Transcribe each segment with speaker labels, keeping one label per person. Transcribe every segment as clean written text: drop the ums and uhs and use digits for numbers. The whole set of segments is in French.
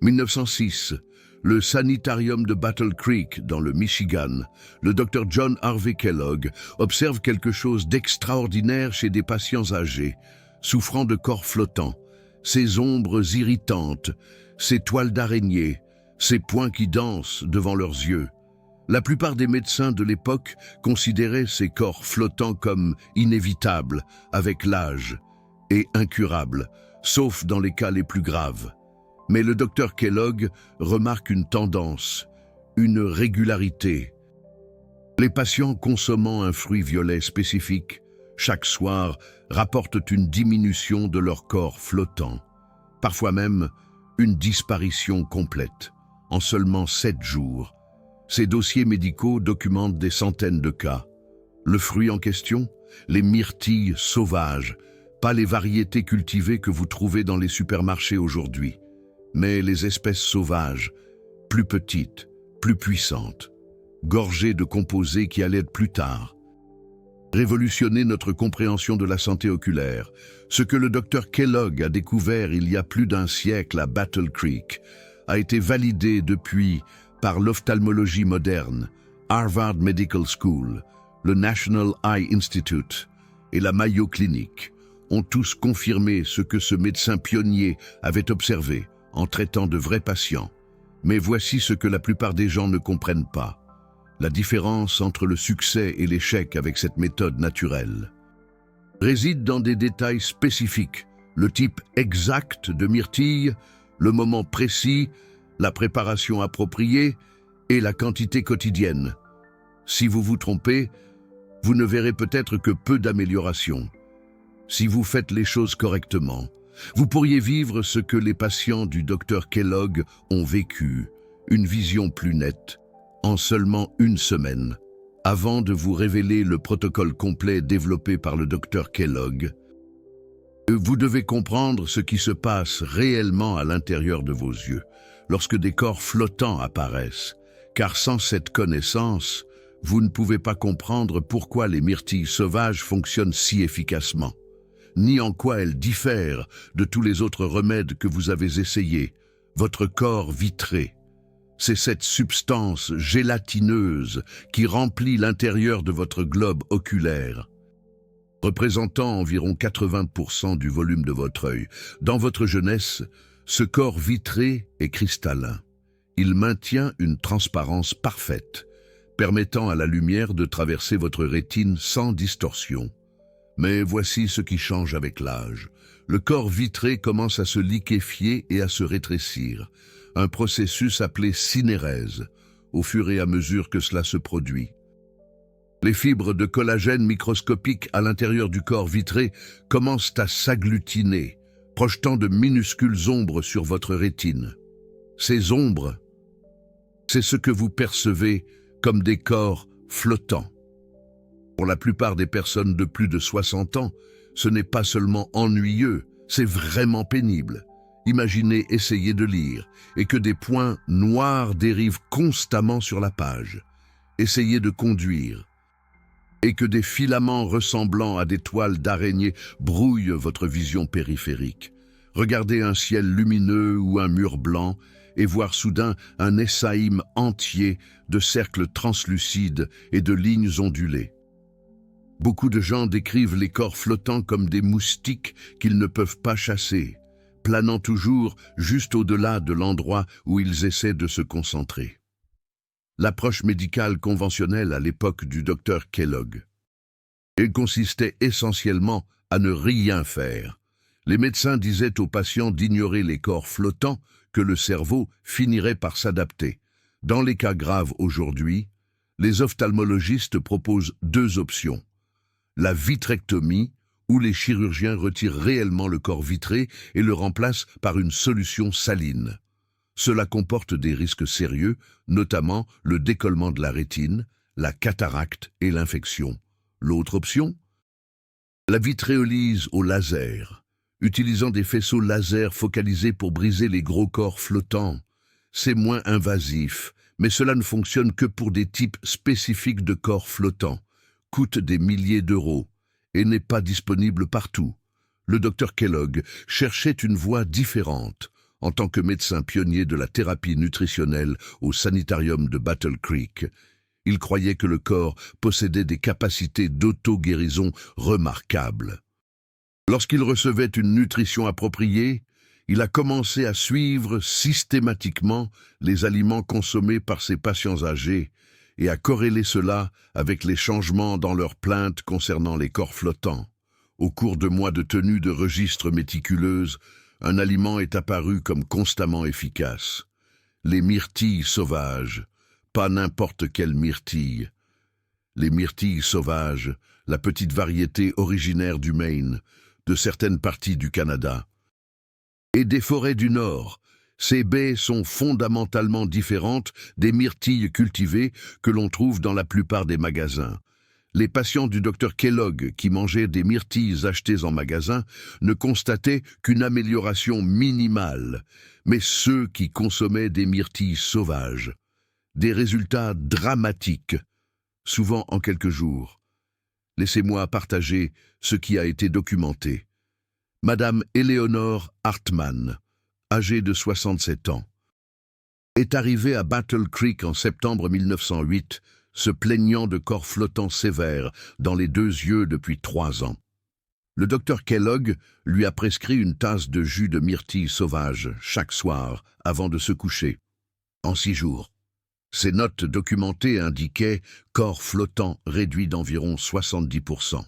Speaker 1: 1906, le sanitarium de Battle Creek, dans le Michigan, le docteur John Harvey Kellogg observe quelque chose d'extraordinaire chez des patients âgés, souffrant de corps flottants, ces ombres irritantes, ces toiles d'araignée, ces poings qui dansent devant leurs yeux. La plupart des médecins de l'époque considéraient ces corps flottants comme inévitables avec l'âge et incurables, sauf dans les cas les plus graves. Mais le docteur Kellogg remarque une tendance, une régularité. Les patients consommant un fruit violet spécifique, chaque soir, rapportent une diminution de leur corps flottant, parfois même une disparition complète, en seulement 7 jours. Ces dossiers médicaux documentent des centaines de cas. Le fruit en question, les myrtilles sauvages, pas les variétés cultivées que vous trouvez dans les supermarchés aujourd'hui, mais les espèces sauvages, plus petites, plus puissantes, gorgées de composés qui allaient plus tard révolutionner notre compréhension de la santé oculaire. Ce que le docteur Kellogg a découvert il y a plus d'un siècle à Battle Creek a été validé depuis par l'ophtalmologie moderne, Harvard Medical School, le National Eye Institute et la Mayo Clinic ont tous confirmé ce que ce médecin pionnier avait observé en traitant de vrais patients. Mais voici ce que la plupart des gens ne comprennent pas. La différence entre le succès et l'échec avec cette méthode naturelle réside dans des détails spécifiques, le type exact de myrtille, le moment précis, la préparation appropriée et la quantité quotidienne. Si vous vous trompez, vous ne verrez peut-être que peu d'amélioration. Si vous faites les choses correctement, vous pourriez vivre ce que les patients du docteur Kellogg ont vécu, une vision plus nette, en seulement 1 semaine. Avant de vous révéler le protocole complet développé par le docteur Kellogg, vous devez comprendre ce qui se passe réellement à l'intérieur de vos yeux, lorsque des corps flottants apparaissent, car sans cette connaissance, vous ne pouvez pas comprendre pourquoi les myrtilles sauvages fonctionnent si efficacement, ni en quoi elles diffèrent de tous les autres remèdes que vous avez essayés. Votre corps vitré, c'est cette substance gélatineuse qui remplit l'intérieur de votre globe oculaire, représentant environ 80% du volume de votre œil. Dans votre jeunesse, ce corps vitré est cristallin. Il maintient une transparence parfaite, permettant à la lumière de traverser votre rétine sans distorsion. Mais voici ce qui change avec l'âge. Le corps vitré commence à se liquéfier et à se rétrécir, un processus appelé synérèse, au fur et à mesure que cela se produit. Les fibres de collagène microscopiques à l'intérieur du corps vitré commencent à s'agglutiner, projetant de minuscules ombres sur votre rétine. Ces ombres, c'est ce que vous percevez comme des corps flottants. Pour la plupart des personnes de plus de 60 ans, ce n'est pas seulement ennuyeux, c'est vraiment pénible. Imaginez essayer de lire et que des points noirs dérivent constamment sur la page. Essayez de conduire et que des filaments ressemblant à des toiles d'araignée brouillent votre vision périphérique. Regardez un ciel lumineux ou un mur blanc et voir soudain un essaïme entier de cercles translucides et de lignes ondulées. Beaucoup de gens décrivent les corps flottants comme des moustiques qu'ils ne peuvent pas chasser, planant toujours juste au-delà de l'endroit où ils essaient de se concentrer. L'approche médicale conventionnelle à l'époque du docteur Kellogg. Elle consistait essentiellement à ne rien faire. Les médecins disaient aux patients d'ignorer les corps flottants, que le cerveau finirait par s'adapter. Dans les cas graves aujourd'hui, les ophtalmologistes proposent 2 options. La vitrectomie, où les chirurgiens retirent réellement le corps vitré et le remplacent par une solution saline. Cela comporte des risques sérieux, notamment le décollement de la rétine, la cataracte et l'infection. L'autre option? La vitréolyse au laser, utilisant des faisceaux laser focalisés pour briser les gros corps flottants. C'est moins invasif, mais cela ne fonctionne que pour des types spécifiques de corps flottants, coûte des milliers d'euros et n'est pas disponible partout. Le docteur Kellogg cherchait une voie différente, En tant que médecin pionnier de la thérapie nutritionnelle au sanitarium de Battle Creek, il croyait que le corps possédait des capacités d'auto-guérison remarquables. Lorsqu'il recevait une nutrition appropriée, il a commencé à suivre systématiquement les aliments consommés par ses patients âgés et à corréler cela avec les changements dans leurs plaintes concernant les corps flottants. Au cours de mois de tenue de registre méticuleuse, un aliment est apparu comme constamment efficace. Les myrtilles sauvages, pas n'importe quelle myrtille. Les myrtilles sauvages, la petite variété originaire du Maine, de certaines parties du Canada, et des forêts du Nord. Ces baies sont fondamentalement différentes des myrtilles cultivées que l'on trouve dans la plupart des magasins. Les patients du Dr Kellogg qui mangeaient des myrtilles achetées en magasin ne constataient qu'une amélioration minimale, mais ceux qui consommaient des myrtilles sauvages, des résultats dramatiques, souvent en quelques jours. Laissez-moi partager ce qui a été documenté. Madame Eleanor Hartman, âgée de 67 ans, est arrivée à Battle Creek en septembre 1908, se plaignant de corps flottants sévères dans les 2 yeux depuis 3 ans. Le docteur Kellogg lui a prescrit une tasse de jus de myrtille sauvage chaque soir avant de se coucher. En 6 jours, ses notes documentées indiquaient corps flottant réduit d'environ 70%.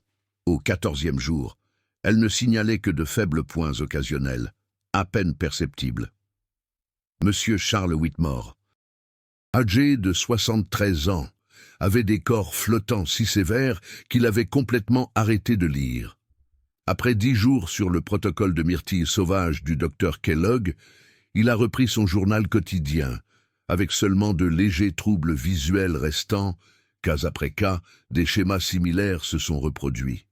Speaker 1: Au 14e jour, elle ne signalait que de faibles points occasionnels, à peine perceptibles. Monsieur Charles Whitmore, âgé de 73 ans, avait des corps flottants si sévères qu'il avait complètement arrêté de lire. Après 10 jours sur le protocole de myrtille sauvage du docteur Kellogg, il a repris son journal quotidien, avec seulement de légers troubles visuels restants, cas après cas, des schémas similaires se sont reproduits.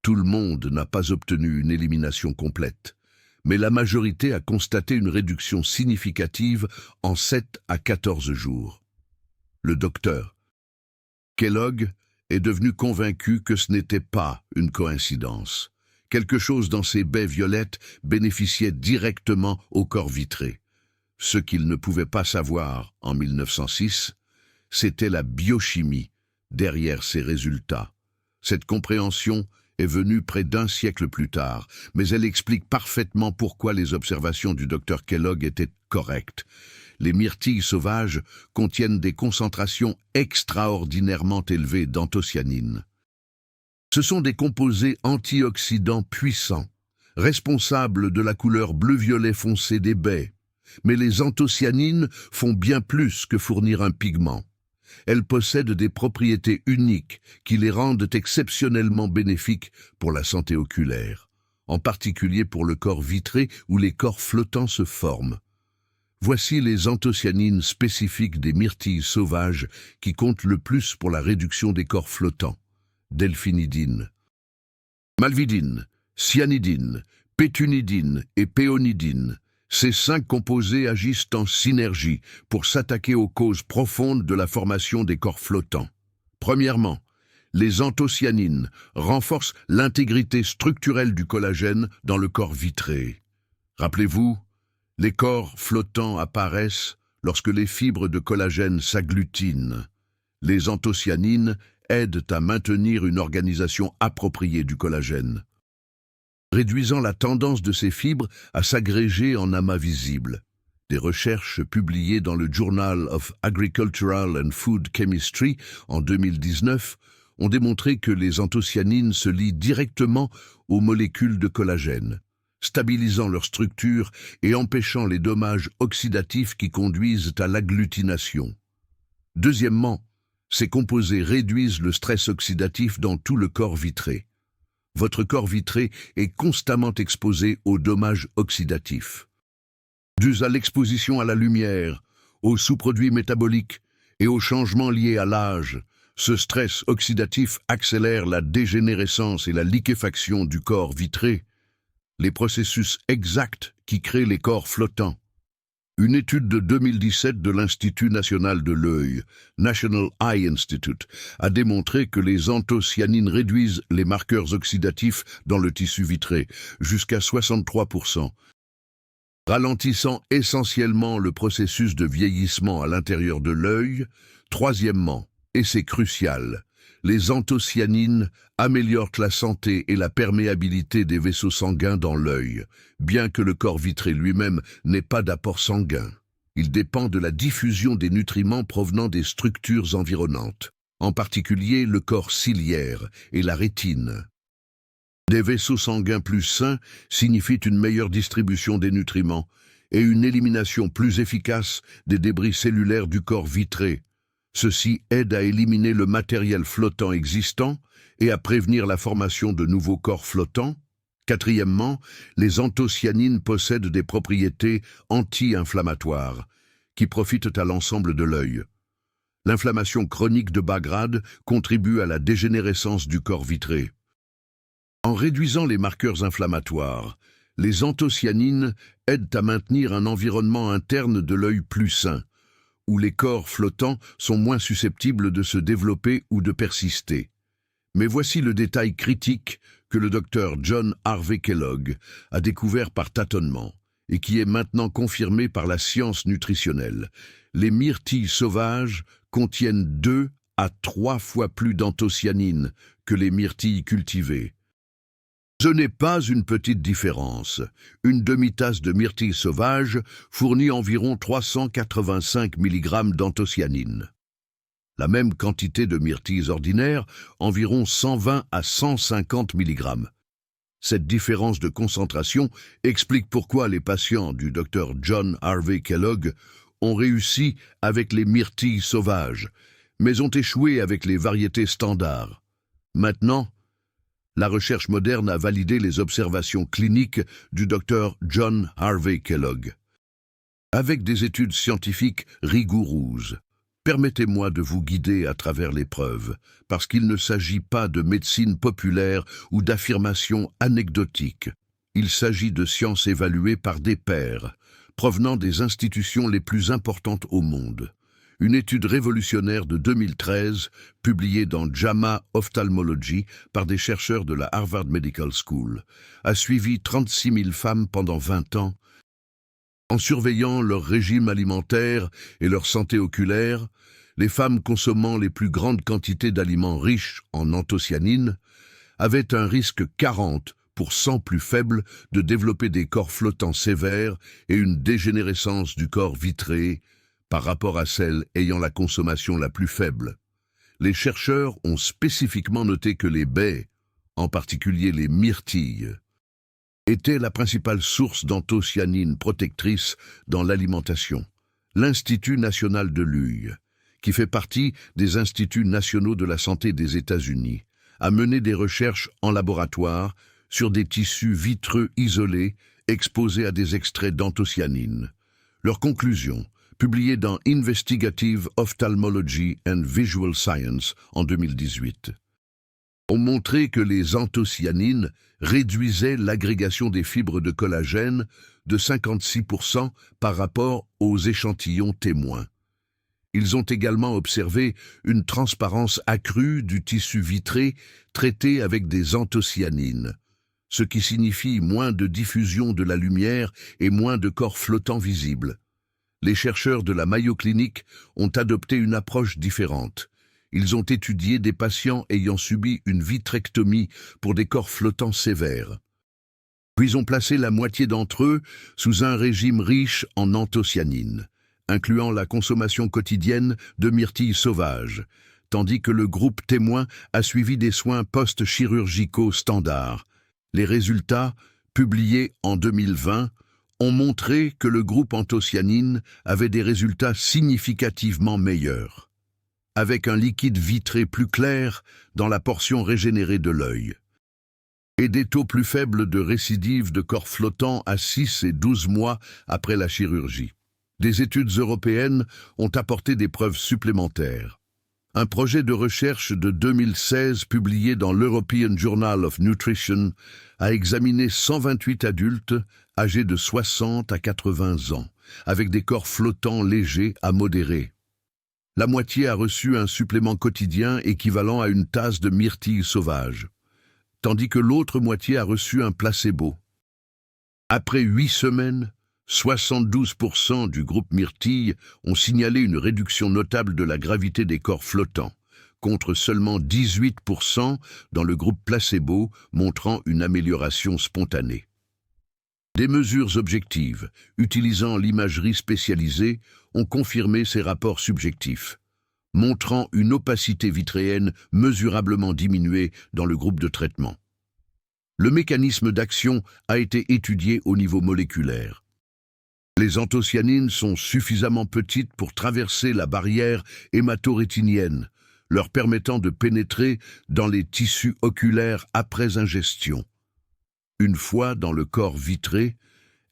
Speaker 1: Tout le monde n'a pas obtenu une élimination complète, mais la majorité a constaté une réduction significative en 7 à 14 jours. Le docteur Kellogg est devenu convaincu que ce n'était pas une coïncidence. Quelque chose dans ces baies violettes bénéficiait directement au corps vitré. Ce qu'il ne pouvait pas savoir en 1906, c'était la biochimie derrière ces résultats. Cette compréhension est venue près d'1 siècle plus tard, mais elle explique parfaitement pourquoi les observations du docteur Kellogg étaient correctes. Les myrtilles sauvages contiennent des concentrations extraordinairement élevées d'anthocyanine. Ce sont des composés antioxydants puissants, responsables de la couleur bleu-violet foncé des baies. Mais les anthocyanines font bien plus que fournir un pigment. Elles possèdent des propriétés uniques qui les rendent exceptionnellement bénéfiques pour la santé oculaire, en particulier pour le corps vitré où les corps flottants se forment. Voici les anthocyanines spécifiques des myrtilles sauvages qui comptent le plus pour la réduction des corps flottants. Delphinidine, malvidine, cyanidine, pétunidine et péonidine. Ces 5 composés agissent en synergie pour s'attaquer aux causes profondes de la formation des corps flottants. Premièrement, les anthocyanines renforcent l'intégrité structurelle du collagène dans le corps vitré. Rappelez-vous, les corps flottants apparaissent lorsque les fibres de collagène s'agglutinent. Les anthocyanines aident à maintenir une organisation appropriée du collagène, réduisant la tendance de ces fibres à s'agréger en amas visibles. Des recherches publiées dans le Journal of Agricultural and Food Chemistry en 2019 ont démontré que les anthocyanines se lient directement aux molécules de collagène, stabilisant leur structure et empêchant les dommages oxydatifs qui conduisent à l'agglutination. Deuxièmement, ces composés réduisent le stress oxydatif dans tout le corps vitré. Votre corps vitré est constamment exposé aux dommages oxydatifs, dus à l'exposition à la lumière, aux sous-produits métaboliques et aux changements liés à l'âge. Ce stress oxydatif accélère la dégénérescence et la liquéfaction du corps vitré, les processus exacts qui créent les corps flottants. Une étude de 2017 de l'Institut national de l'œil, National Eye Institute, a démontré que les anthocyanines réduisent les marqueurs oxydatifs dans le tissu vitré jusqu'à 63%, ralentissant essentiellement le processus de vieillissement à l'intérieur de l'œil. Troisièmement, et c'est crucial, les anthocyanines améliorent la santé et la perméabilité des vaisseaux sanguins dans l'œil, bien que le corps vitré lui-même n'ait pas d'apport sanguin. Il dépend de la diffusion des nutriments provenant des structures environnantes, en particulier le corps ciliaire et la rétine. Des vaisseaux sanguins plus sains signifient une meilleure distribution des nutriments et une élimination plus efficace des débris cellulaires du corps vitré. Ceci aide à éliminer le matériel flottant existant et à prévenir la formation de nouveaux corps flottants. Quatrièmement, les anthocyanines possèdent des propriétés anti-inflammatoires qui profitent à l'ensemble de l'œil. L'inflammation chronique de bas grade contribue à la dégénérescence du corps vitré. En réduisant les marqueurs inflammatoires, les anthocyanines aident à maintenir un environnement interne de l'œil plus sain, où les corps flottants sont moins susceptibles de se développer ou de persister. Mais voici le détail critique que le docteur John Harvey Kellogg a découvert par tâtonnement et qui est maintenant confirmé par la science nutritionnelle. Les myrtilles sauvages contiennent 2 à 3 fois plus d'anthocyanines que les myrtilles cultivées. Ce n'est pas une petite différence. Une demi-tasse de myrtille sauvage fournit environ 385 mg d'anthocyanines. La même quantité de myrtilles ordinaires, environ 120 à 150 mg. Cette différence de concentration explique pourquoi les patients du Dr John Harvey Kellogg ont réussi avec les myrtilles sauvages, mais ont échoué avec les variétés standards. Maintenant, la recherche moderne a validé les observations cliniques du Dr John Harvey Kellogg. Avec des études scientifiques rigoureuses, permettez-moi de vous guider à travers les preuves, parce qu'il ne s'agit pas de médecine populaire ou d'affirmations anecdotiques. Il s'agit de sciences évaluées par des pairs, provenant des institutions les plus importantes au monde. Une étude révolutionnaire de 2013, publiée dans JAMA Ophthalmology par des chercheurs de la Harvard Medical School, a suivi 36 000 femmes pendant 20 ans. En surveillant leur régime alimentaire et leur santé oculaire, les femmes consommant les plus grandes quantités d'aliments riches en anthocyanines avaient un risque 40% plus faible de développer des corps flottants sévères et une dégénérescence du corps vitré par rapport à celles ayant la consommation la plus faible. Les chercheurs ont spécifiquement noté que les baies, en particulier les myrtilles, étaient la principale source d'anthocyanines protectrices dans l'alimentation. L'Institut national de l'œil, qui fait partie des Instituts nationaux de la santé des États-Unis, a mené des recherches en laboratoire sur des tissus vitreux isolés exposés à des extraits d'anthocyanines. Leur conclusion, publiée dans Investigative Ophthalmology and Visual Science en 2018, ont montré que les anthocyanines réduisaient l'agrégation des fibres de collagène de 56% par rapport aux échantillons témoins. Ils ont également observé une transparence accrue du tissu vitré traité avec des anthocyanines, ce qui signifie moins de diffusion de la lumière et moins de corps flottants visibles. Les chercheurs de la Mayo Clinic ont adopté une approche différente. Ils ont étudié des patients ayant subi une vitrectomie pour des corps flottants sévères. Puis ont placé la moitié d'entre eux sous un régime riche en anthocyanines, incluant la consommation quotidienne de myrtilles sauvages, tandis que le groupe témoin a suivi des soins post-chirurgicaux standards. Les résultats, publiés en 2020, ont montré que le groupe anthocyanine avait des résultats significativement meilleurs, avec un liquide vitré plus clair dans la portion régénérée de l'œil, et des taux plus faibles de récidive de corps flottants à 6 et 12 mois après la chirurgie. Des études européennes ont apporté des preuves supplémentaires. Un projet de recherche de 2016 publié dans l'European Journal of Nutrition a examiné 128 adultes âgés de 60 à 80 ans, avec des corps flottants légers à modérés. La moitié a reçu un supplément quotidien équivalent à une tasse de myrtille sauvage, tandis que l'autre moitié a reçu un placebo. Après 8 semaines, 72% du groupe myrtille ont signalé une réduction notable de la gravité des corps flottants, contre seulement 18% dans le groupe placebo, montrant une amélioration spontanée. Des mesures objectives, utilisant l'imagerie spécialisée, ont confirmé ces rapports subjectifs, montrant une opacité vitréenne mesurablement diminuée dans le groupe de traitement. Le mécanisme d'action a été étudié au niveau moléculaire. Les anthocyanines sont suffisamment petites pour traverser la barrière hémato-rétinienne, leur permettant de pénétrer dans les tissus oculaires après ingestion. Une fois dans le corps vitré,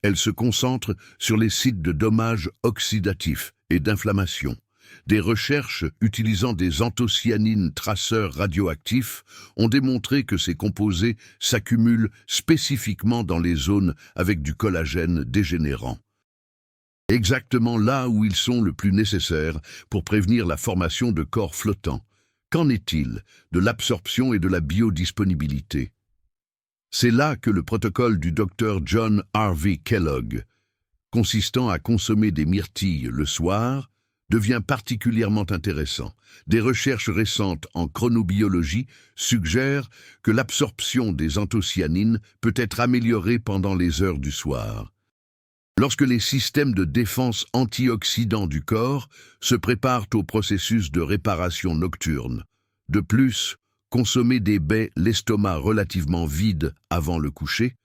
Speaker 1: elles se concentrent sur les sites de dommages oxydatifs et d'inflammation. Des recherches utilisant des anthocyanines traceurs radioactifs ont démontré que ces composés s'accumulent spécifiquement dans les zones avec du collagène dégénérant. Exactement là où ils sont le plus nécessaires pour prévenir la formation de corps flottants. Qu'en est-il de l'absorption et de la biodisponibilité? C'est là que le protocole du Dr John Harvey Kellogg, consistant à consommer des myrtilles le soir, devient particulièrement intéressant. Des recherches récentes en chronobiologie suggèrent que l'absorption des anthocyanines peut être améliorée pendant les heures du soir. Lorsque les systèmes de défense antioxydants du corps se préparent au processus de réparation nocturne. De plus, consommer des baies l'estomac relativement vide avant le coucher,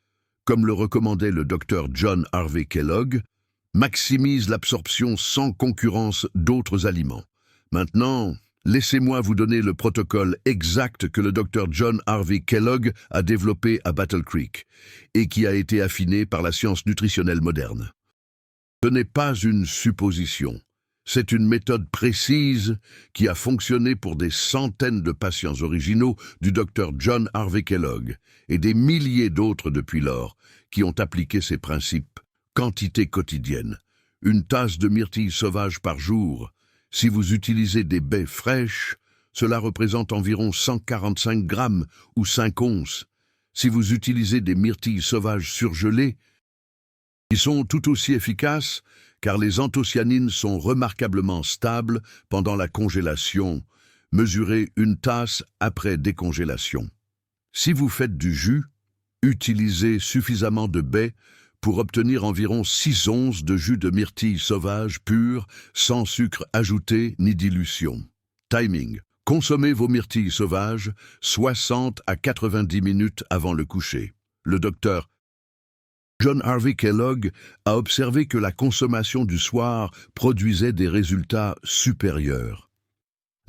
Speaker 1: comme le recommandait le Dr John Harvey Kellogg, maximise l'absorption sans concurrence d'autres aliments. Maintenant, laissez-moi vous donner le protocole exact que le Dr John Harvey Kellogg a développé à Battle Creek et qui a été affiné par la science nutritionnelle moderne. Ce n'est pas une supposition, c'est une méthode précise qui a fonctionné pour des centaines de patients originaux du Dr John Harvey Kellogg et des milliers d'autres depuis lors qui ont appliqué ces principes. Quantité quotidienne, une tasse de myrtille sauvage par jour. Si vous utilisez des baies fraîches, cela représente environ 145 grammes ou 5 onces. Si vous utilisez des myrtilles sauvages surgelées, ils sont tout aussi efficaces car les anthocyanines sont remarquablement stables pendant la congélation. Mesurez une tasse après décongélation. Si vous faites du jus, utilisez suffisamment de baies pour obtenir environ 6 onces de jus de myrtille sauvage pure, sans sucre ajouté ni dilution. Timing. Consommez vos myrtilles sauvages 60 à 90 minutes avant le coucher. Le docteur John Harvey Kellogg a observé que la consommation du soir produisait des résultats supérieurs.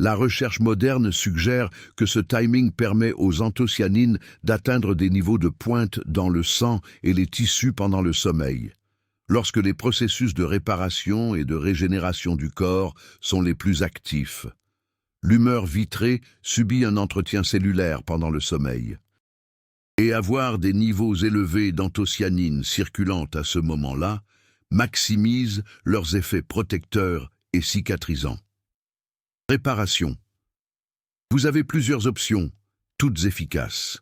Speaker 1: La recherche moderne suggère que ce timing permet aux anthocyanines d'atteindre des niveaux de pointe dans le sang et les tissus pendant le sommeil, lorsque les processus de réparation et de régénération du corps sont les plus actifs. L'humeur vitrée subit un entretien cellulaire pendant le sommeil. Et avoir des niveaux élevés d'anthocyanines circulant à ce moment-là maximise leurs effets protecteurs et cicatrisants. Réparation. Vous avez plusieurs options, toutes efficaces.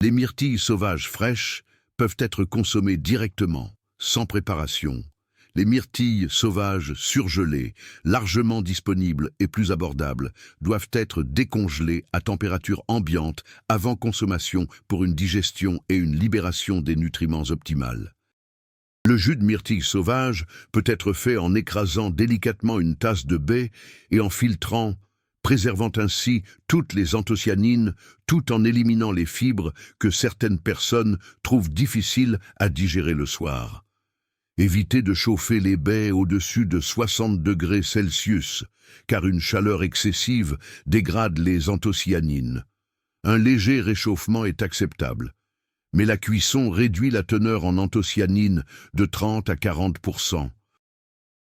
Speaker 1: Les myrtilles sauvages fraîches peuvent être consommées directement, sans préparation. Les myrtilles sauvages surgelées, largement disponibles et plus abordables, doivent être décongelées à température ambiante avant consommation pour une digestion et une libération des nutriments optimales. Le jus de myrtille sauvage peut être fait en écrasant délicatement une tasse de baie et en filtrant, préservant ainsi toutes les anthocyanines tout en éliminant les fibres que certaines personnes trouvent difficiles à digérer le soir. Évitez de chauffer les baies au-dessus de 60 degrés Celsius, car une chaleur excessive dégrade les anthocyanines. Un léger réchauffement est acceptable, mais la cuisson réduit la teneur en anthocyanines de 30 à 40%.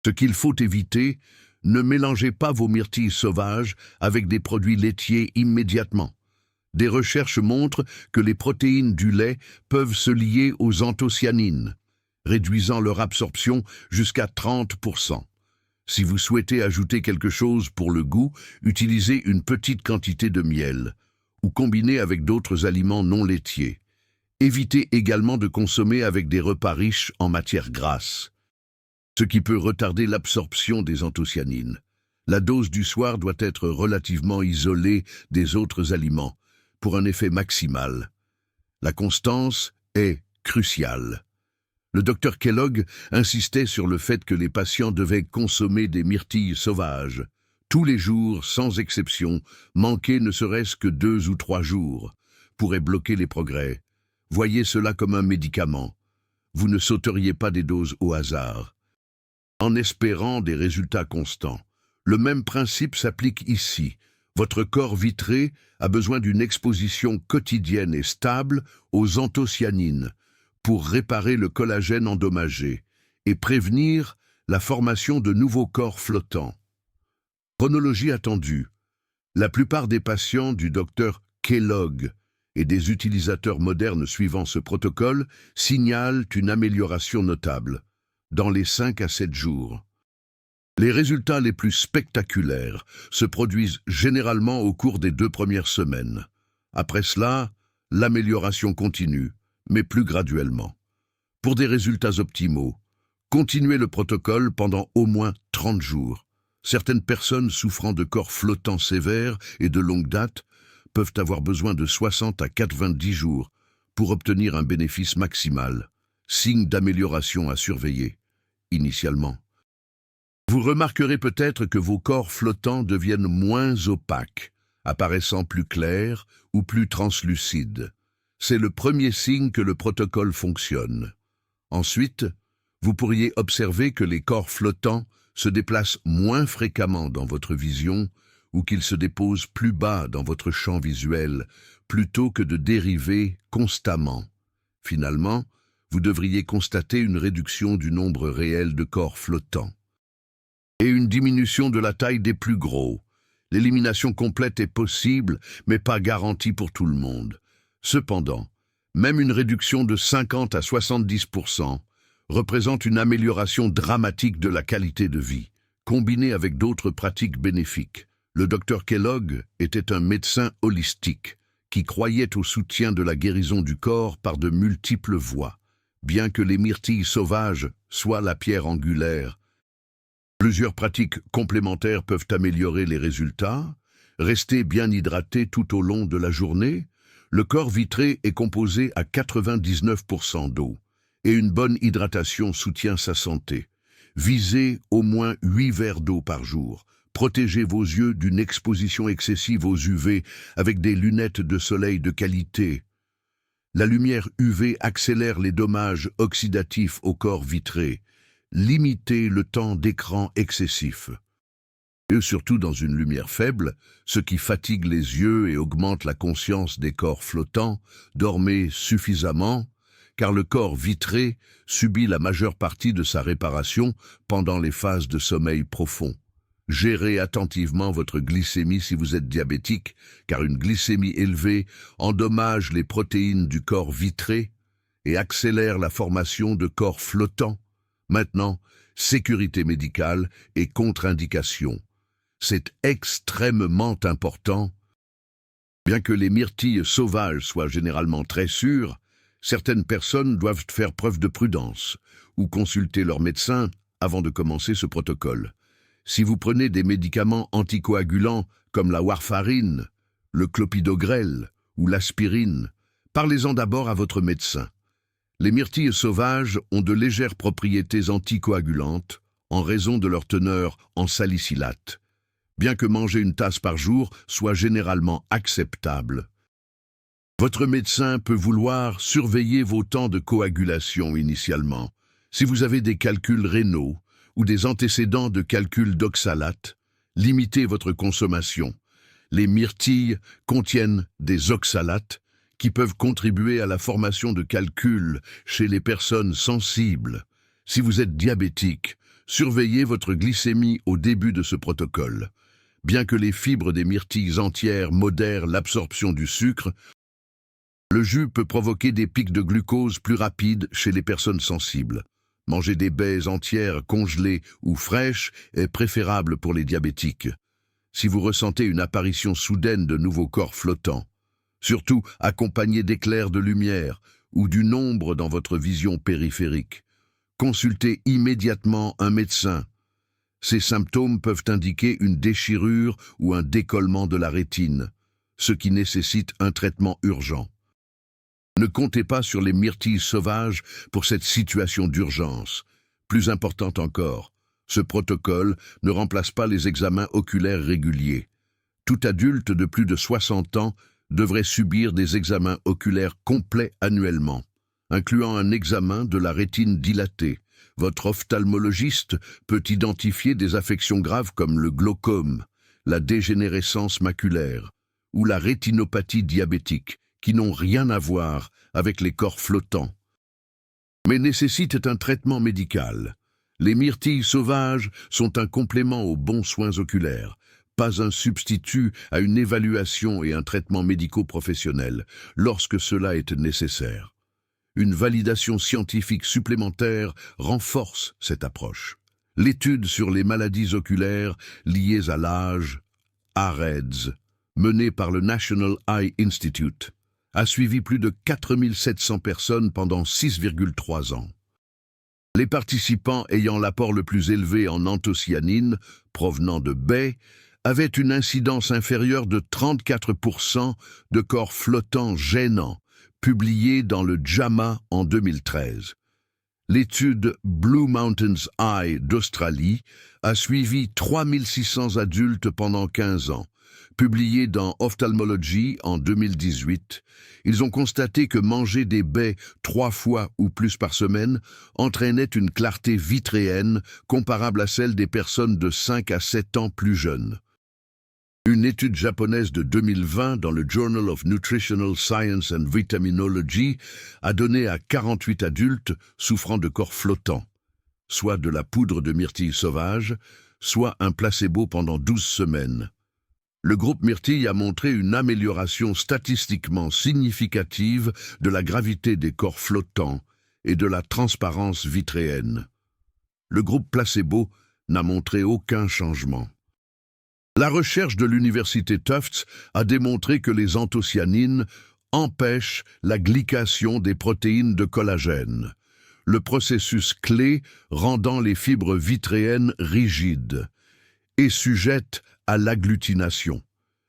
Speaker 1: Ce qu'il faut éviter, ne mélangez pas vos myrtilles sauvages avec des produits laitiers immédiatement. Des recherches montrent que les protéines du lait peuvent se lier aux anthocyanines, réduisant leur absorption jusqu'à 30%. Si vous souhaitez ajouter quelque chose pour le goût, utilisez une petite quantité de miel ou combinez avec d'autres aliments non laitiers. Évitez également de consommer avec des repas riches en matières grasses, ce qui peut retarder l'absorption des anthocyanines. La dose du soir doit être relativement isolée des autres aliments pour un effet maximal. La constance est cruciale. Le docteur Kellogg insistait sur le fait que les patients devaient consommer des myrtilles sauvages tous les jours, sans exception. Manquer ne serait-ce que 2 ou 3 jours pourrait bloquer les progrès. Voyez cela comme un médicament. Vous ne sauteriez pas des doses au hasard, en espérant des résultats constants. Le même principe s'applique ici. Votre corps vitré a besoin d'une exposition quotidienne et stable aux anthocyanines pour réparer le collagène endommagé et prévenir la formation de nouveaux corps flottants. Chronologie attendue. La plupart des patients du docteur Kellogg et des utilisateurs modernes suivant ce protocole signalent une amélioration notable dans les 5 à 7 jours. Les résultats les plus spectaculaires se produisent généralement au cours des 2 premières semaines. Après cela, l'amélioration continue, mais plus graduellement. Pour des résultats optimaux, continuez le protocole pendant au moins 30 jours. Certaines personnes souffrant de corps flottants sévères et de longue date peuvent avoir besoin de 60 à 90 jours pour obtenir un bénéfice maximal, signe d'amélioration à surveiller, initialement. Vous remarquerez peut-être que vos corps flottants deviennent moins opaques, apparaissant plus clairs ou plus translucides. C'est le premier signe que le protocole fonctionne. Ensuite, vous pourriez observer que les corps flottants se déplacent moins fréquemment dans votre vision ou qu'ils se déposent plus bas dans votre champ visuel, plutôt que de dériver constamment. Finalement, vous devriez constater une réduction du nombre réel de corps flottants et une diminution de la taille des plus gros. L'élimination complète est possible, mais pas garantie pour tout le monde. Cependant, même une réduction de 50 à 70% représente une amélioration dramatique de la qualité de vie, combinée avec d'autres pratiques bénéfiques. Le docteur Kellogg était un médecin holistique qui croyait au soutien de la guérison du corps par de multiples voies. Bien que les myrtilles sauvages soient la pierre angulaire, plusieurs pratiques complémentaires peuvent améliorer les résultats. Restez bien hydraté tout au long de la journée. Le corps vitré est composé à 99% d'eau et une bonne hydratation soutient sa santé. Visez au moins 8 verres d'eau par jour. Protégez vos yeux d'une exposition excessive aux UV avec des lunettes de soleil de qualité. La lumière UV accélère les dommages oxydatifs au corps vitré. Limitez le temps d'écran excessif. Et surtout dans une lumière faible, ce qui fatigue les yeux et augmente la conscience des corps flottants. Dormez suffisamment, car le corps vitré subit la majeure partie de sa réparation pendant les phases de sommeil profond. Gérez attentivement votre glycémie si vous êtes diabétique, car une glycémie élevée endommage les protéines du corps vitré et accélère la formation de corps flottants. Maintenant, sécurité médicale et contre-indication. C'est extrêmement important. Bien que les myrtilles sauvages soient généralement très sûres, certaines personnes doivent faire preuve de prudence ou consulter leur médecin avant de commencer ce protocole. Si vous prenez des médicaments anticoagulants comme la warfarine, le clopidogrel ou l'aspirine, parlez-en d'abord à votre médecin. Les myrtilles sauvages ont de légères propriétés anticoagulantes en raison de leur teneur en salicylate, bien que manger une tasse par jour soit généralement acceptable. Votre médecin peut vouloir surveiller vos temps de coagulation initialement. Si vous avez des calculs rénaux ou des antécédents de calcul d'oxalate, limitez votre consommation. Les myrtilles contiennent des oxalates qui peuvent contribuer à la formation de calculs chez les personnes sensibles. Si vous êtes diabétique, surveillez votre glycémie au début de ce protocole. Bien que les fibres des myrtilles entières modèrent l'absorption du sucre, le jus peut provoquer des pics de glucose plus rapides chez les personnes sensibles. Manger des baies entières congelées ou fraîches est préférable pour les diabétiques. Si vous ressentez une apparition soudaine de nouveaux corps flottants, surtout accompagnés d'éclairs de lumière ou d'une ombre dans votre vision périphérique. Consultez immédiatement un médecin. Ces symptômes peuvent indiquer une déchirure ou un décollement de la rétine, ce qui nécessite un traitement urgent. Ne comptez pas sur les myrtilles sauvages pour cette situation d'urgence. Plus important encore, ce protocole ne remplace pas les examens oculaires réguliers. Tout adulte de plus de 60 ans devrait subir des examens oculaires complets annuellement, incluant un examen de la rétine dilatée. Votre ophtalmologiste peut identifier des affections graves comme le glaucome, la dégénérescence maculaire ou la rétinopathie diabétique, qui n'ont rien à voir avec les corps flottants, mais nécessitent un traitement médical. Les myrtilles sauvages sont un complément aux bons soins oculaires, pas un substitut à une évaluation et un traitement médico-professionnel, lorsque cela est nécessaire. Une validation scientifique supplémentaire renforce cette approche. L'étude sur les maladies oculaires liées à l'âge, AREDS, menée par le National Eye Institute, a suivi plus de 4700 personnes pendant 6,3 ans. Les participants ayant l'apport le plus élevé en anthocyanine, provenant de baies, avaient une incidence inférieure de 34% de corps flottants gênants, publiée dans le JAMA en 2013. L'étude Blue Mountains Eye d'Australie a suivi 3600 adultes pendant 15 ans. Publié dans Ophthalmology en 2018, ils ont constaté que manger des baies 3 fois ou plus par semaine entraînait une clarté vitréenne comparable à celle des personnes de 5 à 7 ans plus jeunes. Une étude japonaise de 2020 dans le Journal of Nutritional Science and Vitaminology a donné à 48 adultes souffrant de corps flottants, soit de la poudre de myrtille sauvage, soit un placebo pendant 12 semaines. Le groupe myrtille a montré une amélioration statistiquement significative de la gravité des corps flottants et de la transparence vitréenne. Le groupe placebo n'a montré aucun changement. La recherche de l'université Tufts a démontré que les anthocyanines empêchent la glycation des protéines de collagène, le processus clé rendant les fibres vitréennes rigides et sujettes à l'agglutination.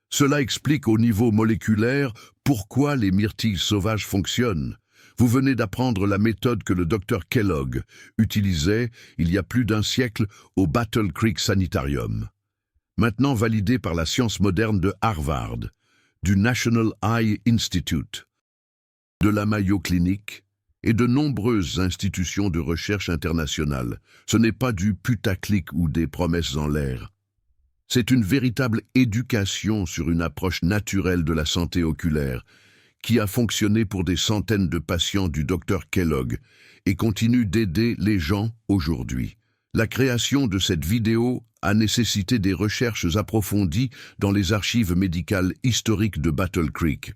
Speaker 1: Cela explique au niveau moléculaire pourquoi les myrtilles sauvages fonctionnent. Vous venez d'apprendre la méthode que le Dr Kellogg utilisait il y a plus d'1 siècle au Battle Creek Sanitarium. Maintenant validée par la science moderne de Harvard, du National Eye Institute, de la Mayo Clinic et de nombreuses institutions de recherche internationales. Ce n'est pas du putaclic ou des promesses en l'air. C'est une véritable éducation sur une approche naturelle de la santé oculaire qui a fonctionné pour des centaines de patients du Dr Kellogg et continue d'aider les gens aujourd'hui. La création de cette vidéo a nécessité des recherches approfondies dans les archives médicales historiques de Battle Creek.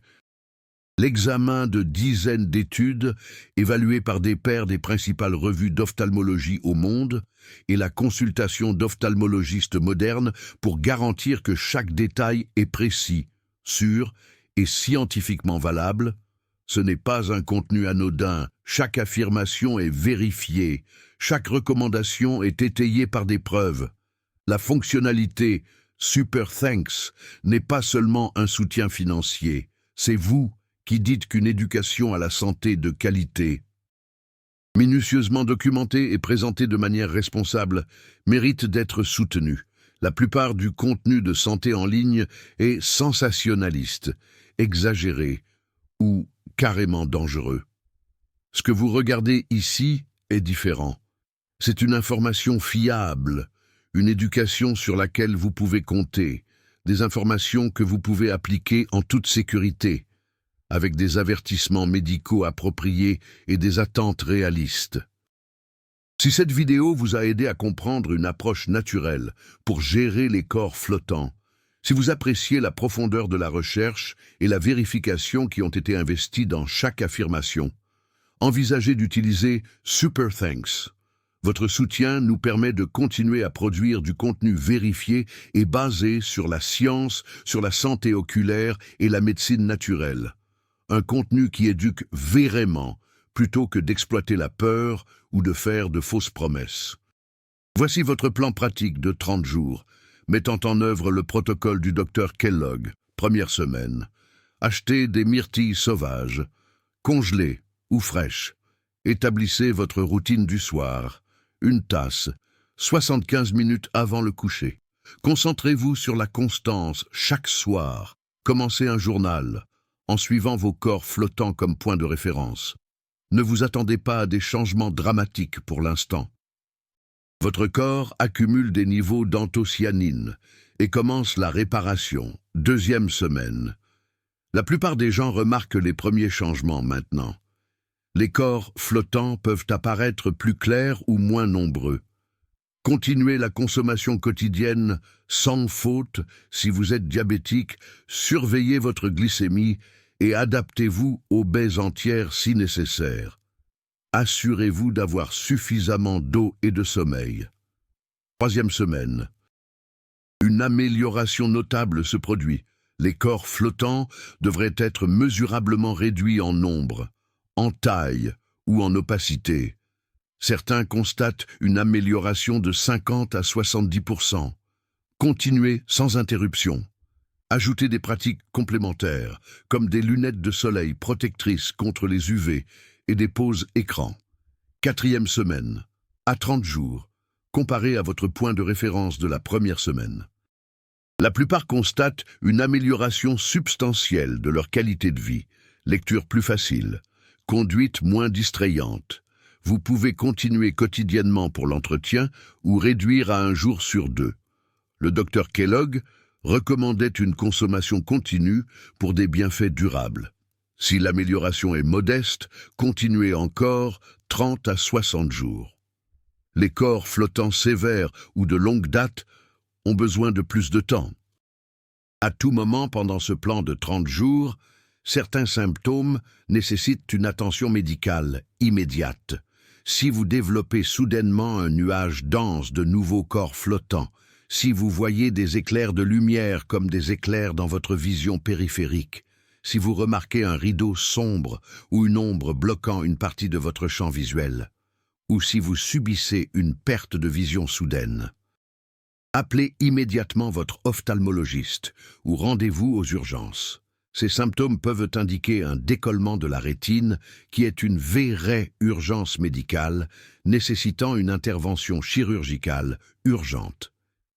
Speaker 1: L'examen de dizaines d'études, évaluées par des pairs des principales revues d'ophtalmologie au monde, et la consultation d'ophtalmologistes modernes pour garantir que chaque détail est précis, sûr et scientifiquement valable. Ce n'est pas un contenu anodin, chaque affirmation est vérifiée, chaque recommandation est étayée par des preuves. La fonctionnalité Super Thanks n'est pas seulement un soutien financier, c'est vous qui dites qu'une éducation à la santé de qualité, minutieusement documentée et présentée de manière responsable, mérite d'être soutenue. La plupart du contenu de santé en ligne est sensationnaliste, exagéré ou carrément dangereux. Ce que vous regardez ici est différent. C'est une information fiable, une éducation sur laquelle vous pouvez compter, des informations que vous pouvez appliquer en toute sécurité, avec des avertissements médicaux appropriés et des attentes réalistes. Si cette vidéo vous a aidé à comprendre une approche naturelle pour gérer les corps flottants, si vous appréciez la profondeur de la recherche et la vérification qui ont été investies dans chaque affirmation, envisagez d'utiliser Super Thanks. Votre soutien nous permet de continuer à produire du contenu vérifié et basé sur la science, sur la santé oculaire et la médecine naturelle. un contenu qui éduque vraiment, plutôt que d'exploiter la peur ou de faire de fausses promesses. Voici votre plan pratique de 30 jours, mettant en œuvre le protocole du docteur Kellogg. Première semaine. Achetez des myrtilles sauvages, congelées ou fraîches. Établissez votre routine du soir. Une tasse, 75 minutes avant le coucher. Concentrez-vous sur la constance chaque soir. Commencez un journal, en suivant vos corps flottants comme point de référence. Ne vous attendez pas à des changements dramatiques pour l'instant. Votre corps accumule des niveaux d'anthocyanine et commence la réparation. Deuxième semaine. La plupart des gens remarquent les premiers changements maintenant. Les corps flottants peuvent apparaître plus clairs ou moins nombreux. Continuez la consommation quotidienne sans faute si vous êtes diabétique, surveillez votre glycémie et adaptez-vous aux baies entières si nécessaire. Assurez-vous d'avoir suffisamment d'eau et de sommeil. Troisième semaine. Une amélioration notable se produit. Les corps flottants devraient être mesurablement réduits en nombre, en taille ou en opacité. Certains constatent une amélioration de 50 à 70%. Continuez sans interruption. Ajoutez des pratiques complémentaires, comme des lunettes de soleil protectrices contre les UV et des pauses écran. Quatrième semaine. À 30 jours. Comparez à votre point de référence de la première semaine. La plupart constatent une amélioration substantielle de leur qualité de vie. Lecture plus facile. Conduite moins distrayante. Vous pouvez continuer quotidiennement pour l'entretien ou réduire à un jour sur 2. Le docteur Kellogg recommandait une consommation continue pour des bienfaits durables. Si l'amélioration est modeste, continuez encore 30 à 60 jours. Les corps flottants sévères ou de longue date ont besoin de plus de temps. À tout moment pendant ce plan de 30 jours, certains symptômes nécessitent une attention médicale immédiate. Si vous développez soudainement un nuage dense de nouveaux corps flottants, si vous voyez des éclairs de lumière comme des éclairs dans votre vision périphérique, si vous remarquez un rideau sombre ou une ombre bloquant une partie de votre champ visuel, ou si vous subissez une perte de vision soudaine, appelez immédiatement votre ophtalmologiste ou rendez-vous aux urgences. Ces symptômes peuvent indiquer un décollement de la rétine qui est une vraie urgence médicale nécessitant une intervention chirurgicale urgente.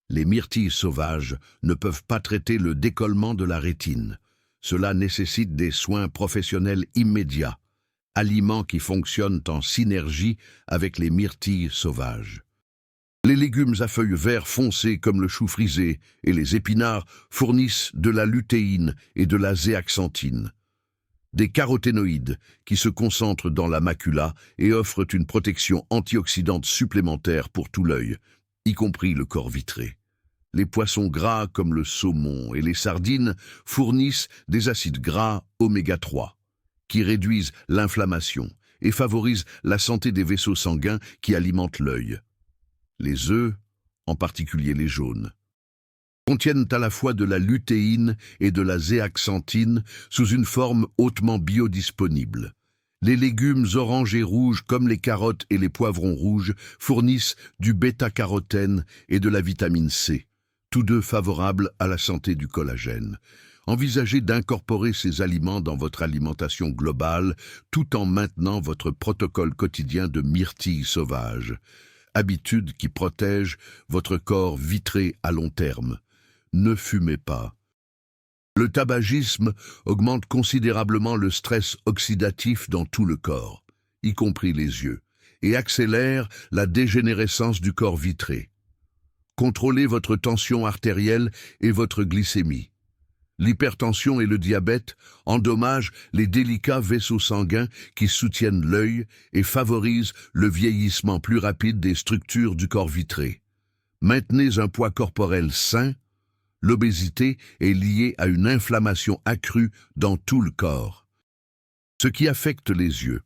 Speaker 1: Les myrtilles sauvages ne peuvent pas traiter le décollement de la rétine. Cela nécessite des soins professionnels immédiats, aliments qui fonctionnent en synergie avec les myrtilles sauvages. Les légumes à feuilles vert foncé comme le chou frisé et les épinards fournissent de la lutéine et de la zéaxanthine, des caroténoïdes qui se concentrent dans la macula et offrent une protection antioxydante supplémentaire pour tout l'œil, y compris le corps vitré. Les poissons gras comme le saumon et les sardines fournissent des acides gras oméga 3 qui réduisent l'inflammation et favorisent la santé des vaisseaux sanguins qui alimentent l'œil. Les œufs, en particulier les jaunes, contiennent à la fois de la lutéine et de la zéaxanthine sous une forme hautement biodisponible. Les légumes oranges et rouges comme les carottes et les poivrons rouges fournissent du bêta-carotène et de la vitamine C, tous deux favorables à la santé du collagène. Envisagez d'incorporer ces aliments dans votre alimentation globale tout en maintenant votre protocole quotidien de myrtilles sauvages. Habitude qui protège votre corps vitré à long terme. Ne fumez pas. Le tabagisme augmente considérablement le stress oxydatif dans tout le corps, y compris les yeux, et accélère la dégénérescence du corps vitré. Contrôlez votre tension artérielle et votre glycémie. L'hypertension et le diabète endommagent les délicats vaisseaux sanguins qui soutiennent l'œil et favorisent le vieillissement plus rapide des structures du corps vitré. Maintenez un poids corporel sain. L'obésité est liée à une inflammation accrue dans tout le corps, ce qui affecte les yeux.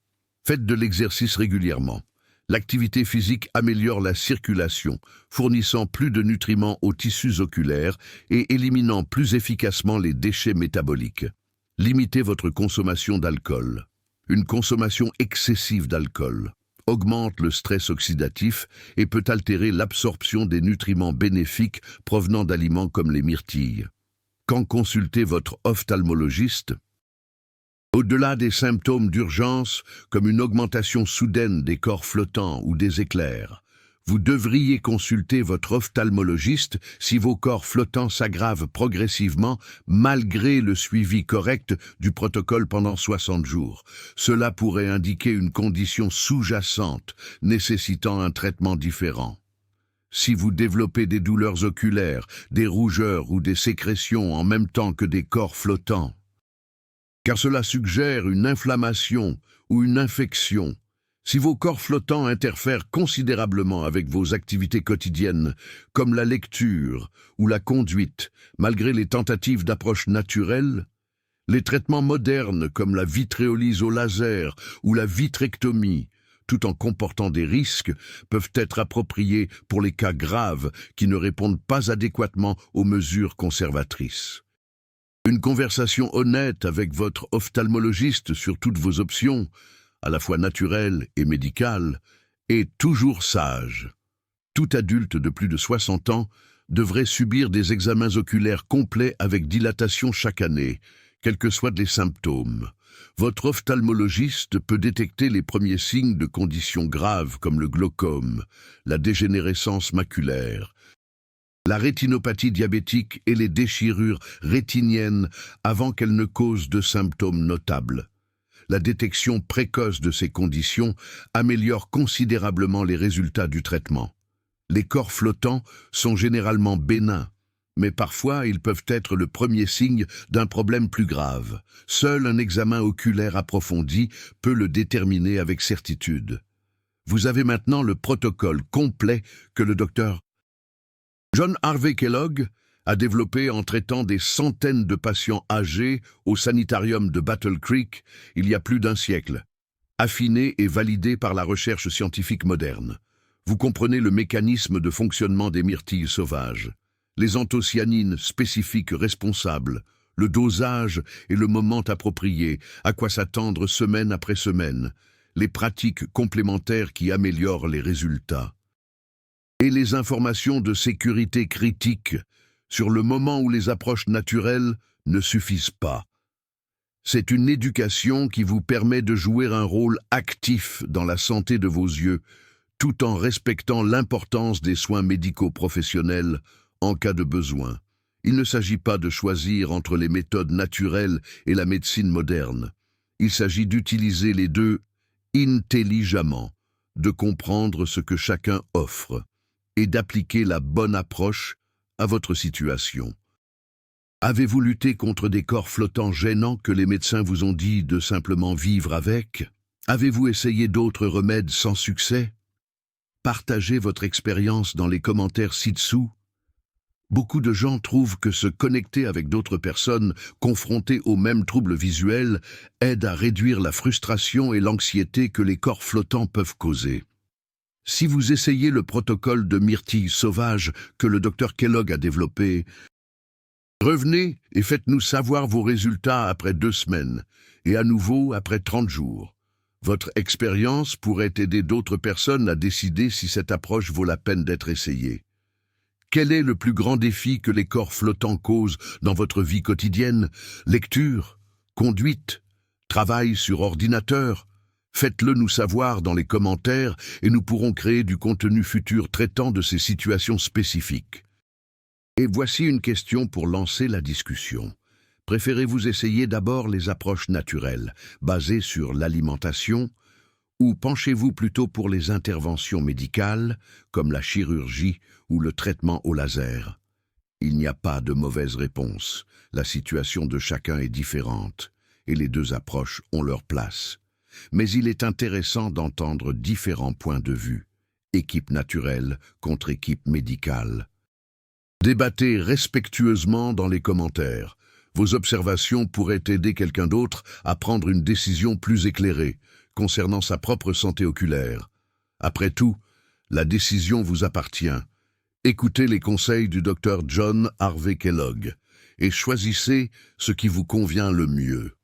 Speaker 1: Faites de l'exercice régulièrement. L'activité physique améliore la circulation, fournissant plus de nutriments aux tissus oculaires et éliminant plus efficacement les déchets métaboliques. Limitez votre consommation d'alcool. Une consommation excessive d'alcool augmente le stress oxydatif et peut altérer l'absorption des nutriments bénéfiques provenant d'aliments comme les myrtilles. Quand consultez votre ophtalmologiste, au-delà des symptômes d'urgence, comme une augmentation soudaine des corps flottants ou des éclairs, vous devriez consulter votre ophtalmologiste si vos corps flottants s'aggravent progressivement malgré le suivi correct du protocole pendant 60 jours. Cela pourrait indiquer une condition sous-jacente nécessitant un traitement différent. Si vous développez des douleurs oculaires, des rougeurs ou des sécrétions en même temps que des corps flottants, car cela suggère une inflammation ou une infection. Si vos corps flottants interfèrent considérablement avec vos activités quotidiennes, comme la lecture ou la conduite, malgré les tentatives d'approche naturelle, les traitements modernes comme la vitréolyse au laser ou la vitrectomie, tout en comportant des risques, peuvent être appropriés pour les cas graves qui ne répondent pas adéquatement aux mesures conservatrices. Une conversation honnête avec votre ophtalmologiste sur toutes vos options, à la fois naturelle et médicale, est toujours sage. Tout adulte de plus de 60 ans devrait subir des examens oculaires complets avec dilatation chaque année, quels que soient les symptômes. Votre ophtalmologiste peut détecter les premiers signes de conditions graves comme le glaucome, la dégénérescence maculaire, la rétinopathie diabétique et les déchirures rétiniennes avant qu'elles ne causent de symptômes notables. La détection précoce de ces conditions améliore considérablement les résultats du traitement. Les corps flottants sont généralement bénins, mais parfois ils peuvent être le premier signe d'un problème plus grave. Seul un examen oculaire approfondi peut le déterminer avec certitude. Vous avez maintenant le protocole complet que le docteur John Harvey Kellogg a développé en traitant des centaines de patients âgés au sanitarium de Battle Creek il y a plus d'un siècle, affiné et validé par la recherche scientifique moderne. Vous comprenez le mécanisme de fonctionnement des myrtilles sauvages, les anthocyanines spécifiques responsables, le dosage et le moment approprié, à quoi s'attendre semaine après semaine, les pratiques complémentaires qui améliorent les résultats, et les informations de sécurité critiques sur le moment où les approches naturelles ne suffisent pas. C'est une éducation qui vous permet de jouer un rôle actif dans la santé de vos yeux, tout en respectant l'importance des soins médicaux professionnels en cas de besoin. Il ne s'agit pas de choisir entre les méthodes naturelles et la médecine moderne. Il s'agit d'utiliser les deux intelligemment, de comprendre ce que chacun offre et d'appliquer la bonne approche à votre situation. Avez-vous lutté contre des corps flottants gênants que les médecins vous ont dit de simplement vivre avec? Avez-vous essayé d'autres remèdes sans succès? Partagez votre expérience dans les commentaires ci-dessous. Beaucoup de gens trouvent que se connecter avec d'autres personnes confrontées aux mêmes troubles visuels aide à réduire la frustration et l'anxiété que les corps flottants peuvent causer. Si vous essayez le protocole de myrtilles sauvages que le Dr Kellogg a développé, revenez et faites-nous savoir vos résultats après 2 semaines et à nouveau après 30 jours. Votre expérience pourrait aider d'autres personnes à décider si cette approche vaut la peine d'être essayée. Quel est le plus grand défi que les corps flottants causent dans votre vie quotidienne? Lecture, conduite, travail sur ordinateur? Faites-le nous savoir dans les commentaires et nous pourrons créer du contenu futur traitant de ces situations spécifiques. Et voici une question pour lancer la discussion. Préférez-vous essayer d'abord les approches naturelles, basées sur l'alimentation, ou penchez-vous plutôt pour les interventions médicales, comme la chirurgie ou le traitement au laser? Il n'y a pas de mauvaise réponse. La situation de chacun est différente, et les deux approches ont leur place. Mais il est intéressant d'entendre différents points de vue, équipe naturelle contre équipe médicale. Débattez respectueusement dans les commentaires. Vos observations pourraient aider quelqu'un d'autre à prendre une décision plus éclairée concernant sa propre santé oculaire. Après tout, la décision vous appartient. Écoutez les conseils du Dr John Harvey Kellogg et choisissez ce qui vous convient le mieux.